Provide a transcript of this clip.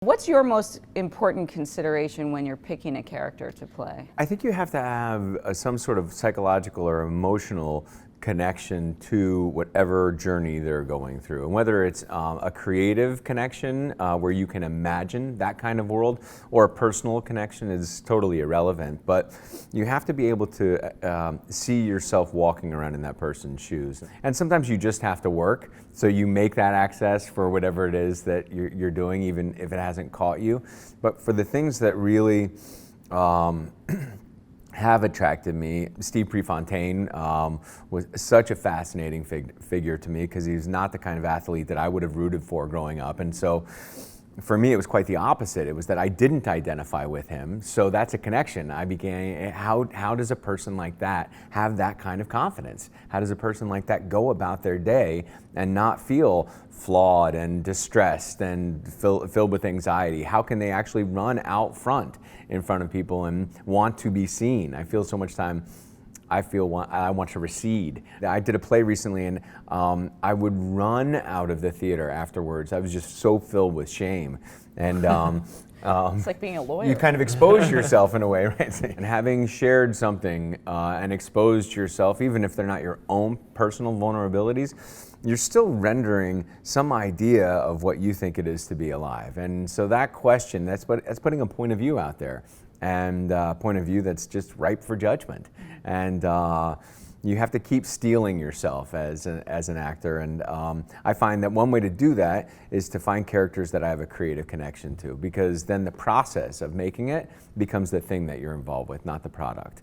What's your most important consideration when you're picking a character to play? I think you have to have some sort of psychological or emotional connection to whatever journey they're going through. And whether it's a creative connection where you can imagine that kind of world, or a personal connection is totally irrelevant. But you have to be able to see yourself walking around in that person's shoes. And sometimes you just have to work, so you make that access for whatever it is that you're doing, even if it hasn't caught you. But for the things that really have attracted me, Steve Prefontaine was such a fascinating figure to me, because he was not the kind of athlete that I would have rooted for growing up. And so for me, it was quite the opposite. It was that I didn't identify with him. So that's a connection. I began, how does a person like that have that kind of confidence? How does a person like that go about their day and not feel flawed and distressed and filled with anxiety? How can they actually run out front in front of people and want to be seen? I feel so much time I want to recede. I did a play recently, and I would run out of the theater afterwards. I was just so filled with shame. And it's like being a lawyer. You kind of expose yourself in a way, right? And having shared something and exposed yourself, even if they're not your own personal vulnerabilities, you're still rendering some idea of what you think it is to be alive. And so that question, that's putting a point of view out there, and a point of view that's just ripe for judgment. And you have to keep steeling yourself as an actor. And I find that one way to do that is to find characters that I have a creative connection to, because then the process of making it becomes the thing that you're involved with, not the product.